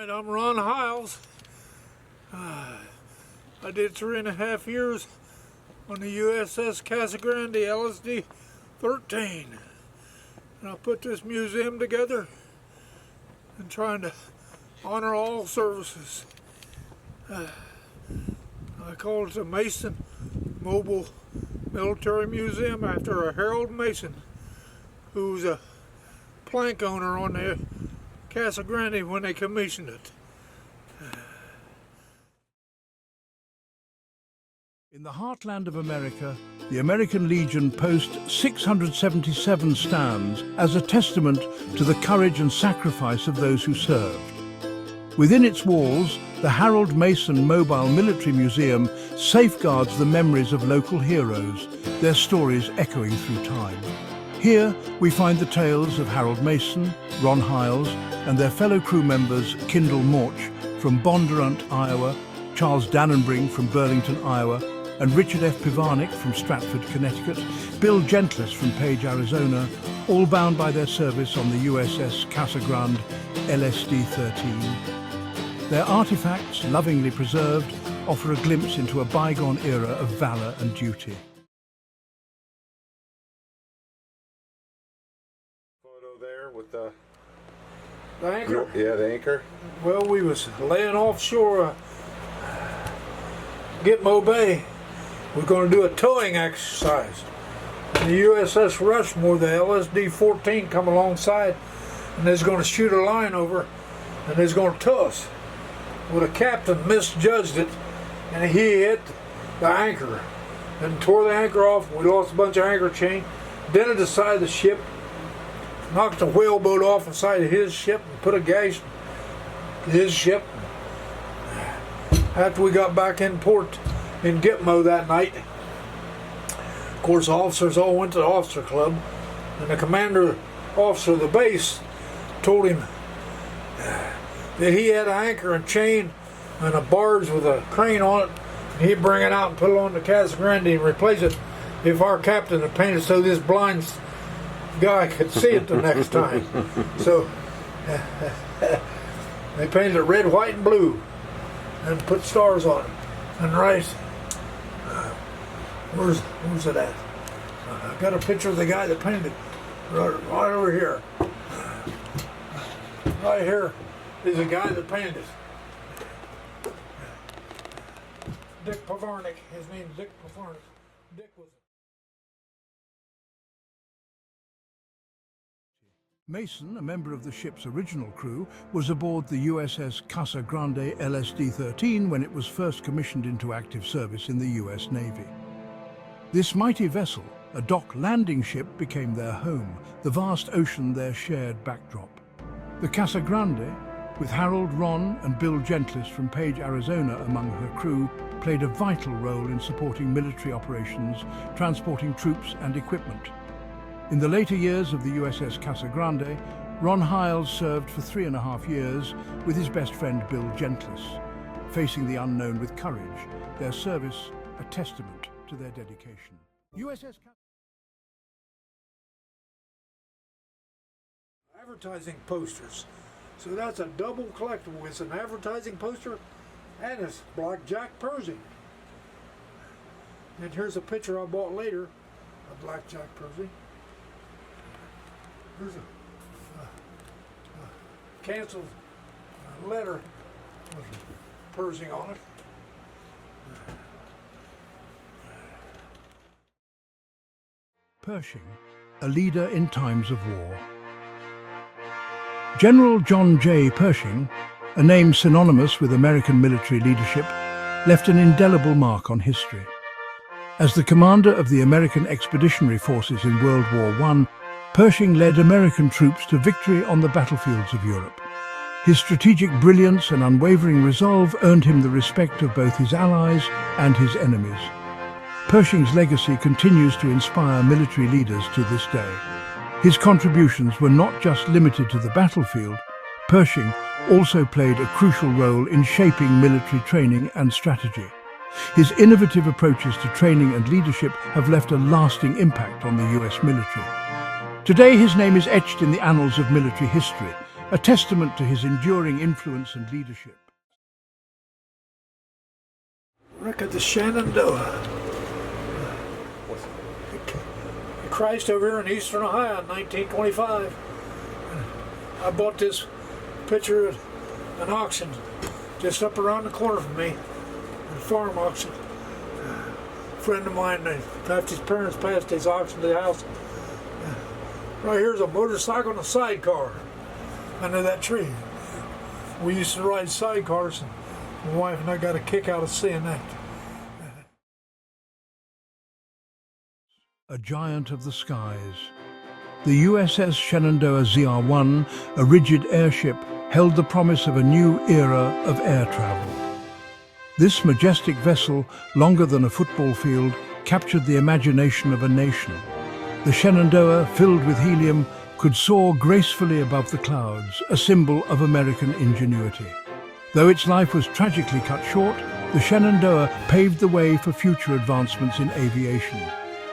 Alright, I'm Ron Hiles. I did 3.5 years on the USS Casa Grande LSD-13. And I put this museum together and trying to honor all services. I call it the Mason Mobile Military Museum after a Harold Mason, who's a plank owner on the Casa Grande when they commissioned it. In the heartland of America, the American Legion posts 677 stands as a testament to the courage and sacrifice of those who served. Within its walls, the Harold Mason Mobile Military Museum safeguards the memories of local heroes, their stories echoing through time. Here, we find the tales of Harold Mason, Ron Hiles, and their fellow crew members Kindle Morch from Bondurant, Iowa, Charles Dannenbring from Burlington, Iowa, and Richard F. Pivarnik from Stratford, Connecticut, Bill Gentles from Page, Arizona, all bound by their service on the USS Casa Grande LSD-13. Their artifacts, lovingly preserved, offer a glimpse into a bygone era of valor and duty. Photo there with the anchor. Yeah, the anchor. Well, we was laying offshore Gitmo Bay. We're going to do a towing exercise. The USS Rushmore, the LSD-14, come alongside, and they're going to shoot a line over, and they're going to tow us. Well, the captain misjudged it, and he hit the anchor and tore the anchor off. We lost a bunch of anchor chain, dented the side of the ship, knocked the whaleboat off the side of his ship, and put a gash in his ship. After we got back in port in Gitmo that night, of course, the officers all went to the officer club, and the commander officer of the base told him that he had an anchor and chain and a barge with a crane on it, and he'd bring it out and put it on the Casa Grande and replace it if our captain had painted so this blind guy could see it the next time. So they painted it red, white, and blue and put stars on it. And right, where's it at? I got a picture of the guy that painted it right over here. Right here is the guy that painted it. Dick Pivarnik. His name's Dick Pivarnik. Dick was. Mason, a member of the ship's original crew, was aboard the USS Casa Grande LSD-13 when it was first commissioned into active service in the US Navy. This mighty vessel, a dock landing ship, became their home, the vast ocean their shared backdrop. The Casa Grande, with Harold, Ron and Bill Gentles from Page, Arizona among her crew, played a vital role in supporting military operations, transporting troops and equipment. In the later years of the USS Casa Grande, Ron Hiles served for 3.5 years with his best friend Bill Gentles, facing the unknown with courage, their service a testament to their dedication. Advertising posters. So that's a double collectible. It's an advertising poster and it's Black Jack Pershing. And here's a picture I bought later of Black Jack Pershing. Here's a canceled letter with Pershing on it. Pershing, a leader in times of war. General John J. Pershing, a name synonymous with American military leadership, left an indelible mark on history. As the commander of the American Expeditionary Forces in World War I, Pershing led American troops to victory on the battlefields of Europe. His strategic brilliance and unwavering resolve earned him the respect of both his allies and his enemies. Pershing's legacy continues to inspire military leaders to this day. His contributions were not just limited to the battlefield. Pershing also played a crucial role in shaping military training and strategy. His innovative approaches to training and leadership have left a lasting impact on the US military. Today his name is etched in the annals of military history, a testament to his enduring influence and leadership. Look at the Shenandoah. It crashed over here in eastern Ohio in 1925. I bought this picture at an auction just up around the corner from me, a farm auction. A friend of mine, after his parents passed his auction to the house. Right here's a motorcycle and a sidecar under that tree. We used to ride sidecars, and my wife and I got a kick out of seeing that. A giant of the skies. The USS Shenandoah ZR-1, a rigid airship, held the promise of a new era of air travel. This majestic vessel, longer than a football field, captured the imagination of a nation. The Shenandoah, filled with helium, could soar gracefully above the clouds, a symbol of American ingenuity. Though its life was tragically cut short, the Shenandoah paved the way for future advancements in aviation.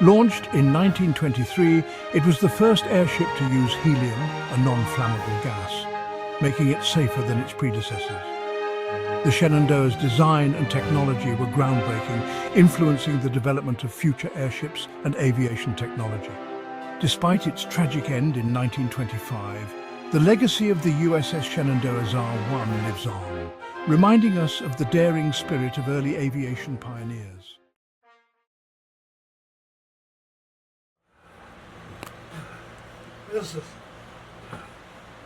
Launched in 1923, it was the first airship to use helium, a non-flammable gas, making it safer than its predecessors. The Shenandoah's design and technology were groundbreaking, influencing the development of future airships and aviation technology. Despite its tragic end in 1925, the legacy of the USS Shenandoah ZR-1 lives on, reminding us of the daring spirit of early aviation pioneers. This is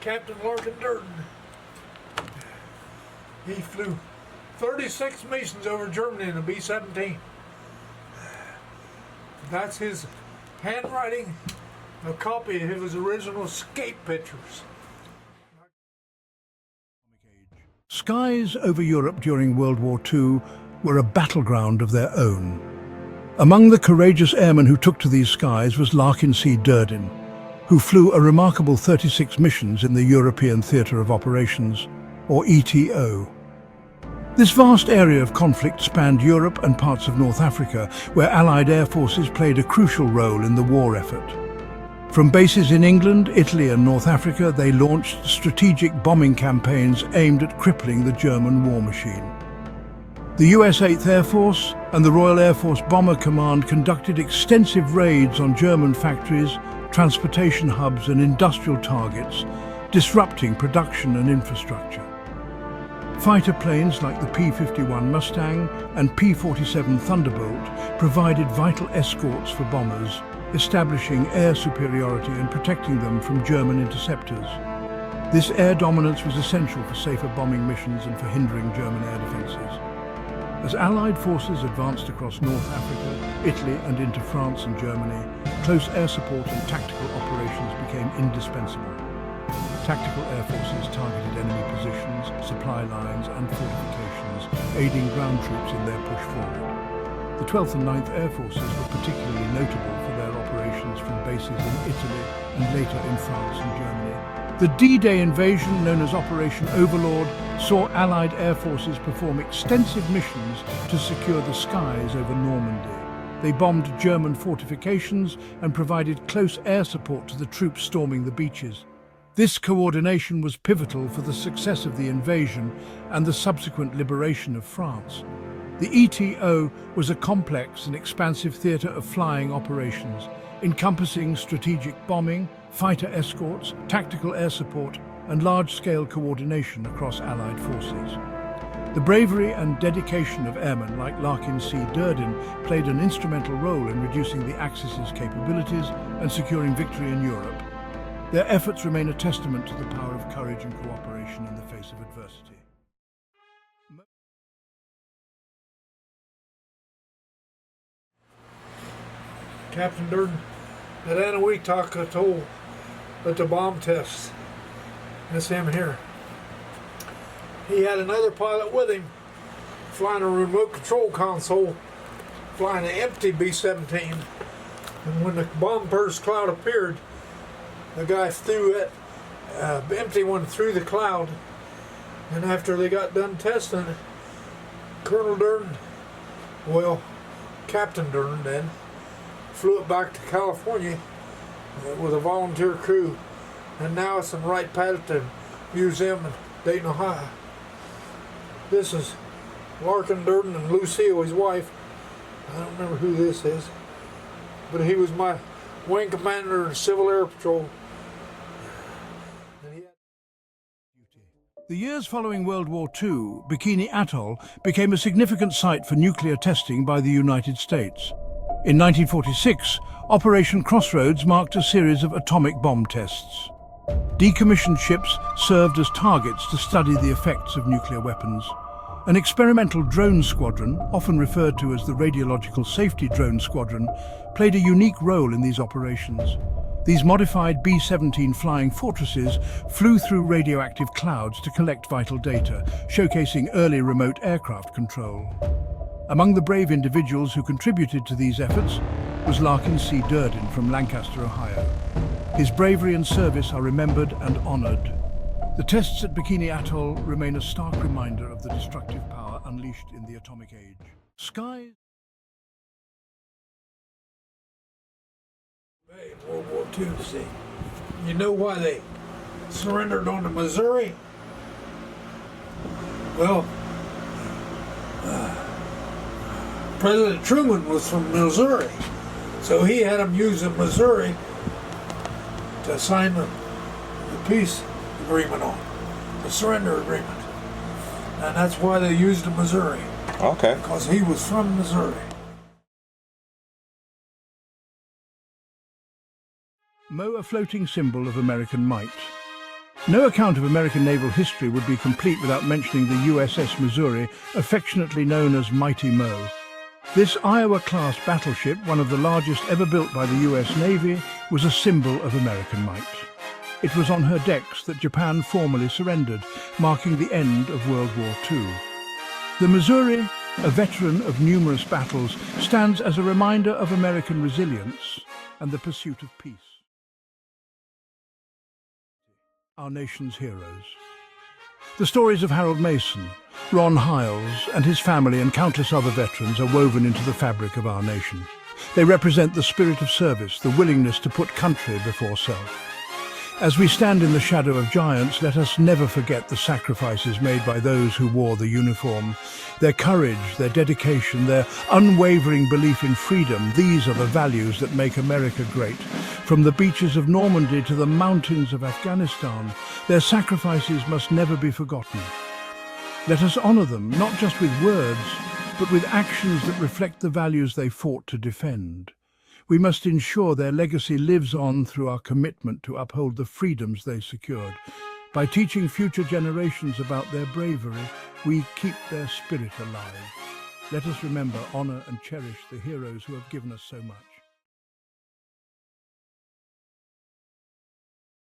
Captain Larkin Durden. He flew 36 missions over Germany in a B-17. That's his handwriting, a copy of his original escape pictures. Skies over Europe during World War II were a battleground of their own. Among the courageous airmen who took to these skies was Larkin C. Durden, who flew a remarkable 36 missions in the European Theatre of Operations, or ETO. This vast area of conflict spanned Europe and parts of North Africa, where Allied air forces played a crucial role in the war effort. From bases in England, Italy and North Africa, they launched strategic bombing campaigns aimed at crippling the German war machine. The US 8th Air Force and the Royal Air Force Bomber Command conducted extensive raids on German factories, transportation hubs and industrial targets, disrupting production and infrastructure. Fighter planes like the P-51 Mustang and P-47 Thunderbolt provided vital escorts for bombers, establishing air superiority and protecting them from German interceptors. This air dominance was essential for safer bombing missions and for hindering German air defences. As Allied forces advanced across North Africa, Italy and into France and Germany, close air support and tactical operations became indispensable. Tactical air forces targeted enemy positions, supply lines and fortifications, aiding ground troops in their push forward. The 12th and 9th Air Forces were particularly notable for their operations from bases in Italy and later in France and Germany. The D-Day invasion, known as Operation Overlord, saw Allied air forces perform extensive missions to secure the skies over Normandy. They bombed German fortifications and provided close air support to the troops storming the beaches. This coordination was pivotal for the success of the invasion and the subsequent liberation of France. The ETO was a complex and expansive theatre of flying operations, encompassing strategic bombing, fighter escorts, tactical air support, and large-scale coordination across Allied forces. The bravery and dedication of airmen like Larkin C. Durden played an instrumental role in reducing the Axis's capabilities and securing victory in Europe. Their efforts remain a testament to the power of courage and cooperation in the face of adversity. Captain Durden at Anahuac Atoll at the bomb tests. That's him here. He had another pilot with him, flying a remote control console, flying an empty B-17. And when the bomb burst cloud appeared, the guy threw that empty one through the cloud. And after they got done testing it, Colonel Durden, well, Captain Durden then, flew it back to California with a volunteer crew, and now it's en route path to Museum in Dayton, Ohio. This is Larkin Durden and Lucille, his wife. I don't remember who this is, but he was my wing commander in Civil Air Patrol. The years following World War II, Bikini Atoll became a significant site for nuclear testing by the United States. In 1946, Operation Crossroads marked a series of atomic bomb tests. Decommissioned ships served as targets to study the effects of nuclear weapons. An experimental drone squadron, often referred to as the Radiological Safety Drone Squadron, played a unique role in these operations. These modified B-17 flying fortresses flew through radioactive clouds to collect vital data, showcasing early remote aircraft control. Among the brave individuals who contributed to these efforts was Larkin C. Durden from Lancaster, Ohio. His bravery and service are remembered and honored. The tests at Bikini Atoll remain a stark reminder of the destructive power unleashed in the atomic age. Skies. World War II, see. You know why they surrendered on the Missouri? Well, President Truman was from Missouri, so he had them use the Missouri to sign the peace agreement on, the surrender agreement. And that's why they used the Missouri. Okay. Because he was from Missouri. Mo, a floating symbol of American might. No account of American naval history would be complete without mentioning the USS Missouri, affectionately known as Mighty Mo. This Iowa-class battleship, one of the largest ever built by the US Navy, was a symbol of American might. It was on her decks that Japan formally surrendered, marking the end of World War II. The Missouri, a veteran of numerous battles, stands as a reminder of American resilience and the pursuit of peace. Our nation's heroes. The stories of Harold Mason, Ron Hiles and his family and countless other veterans are woven into the fabric of our nation. They represent the spirit of service, the willingness to put country before self. As we stand in the shadow of giants, let us never forget the sacrifices made by those who wore the uniform. Their courage, their dedication, their unwavering belief in freedom, these are the values that make America great. From the beaches of Normandy to the mountains of Afghanistan, their sacrifices must never be forgotten. Let us honor them, not just with words, but with actions that reflect the values they fought to defend. We must ensure their legacy lives on through our commitment to uphold the freedoms they secured. By teaching future generations about their bravery, we keep their spirit alive. Let us remember, honor and cherish the heroes who have given us so much.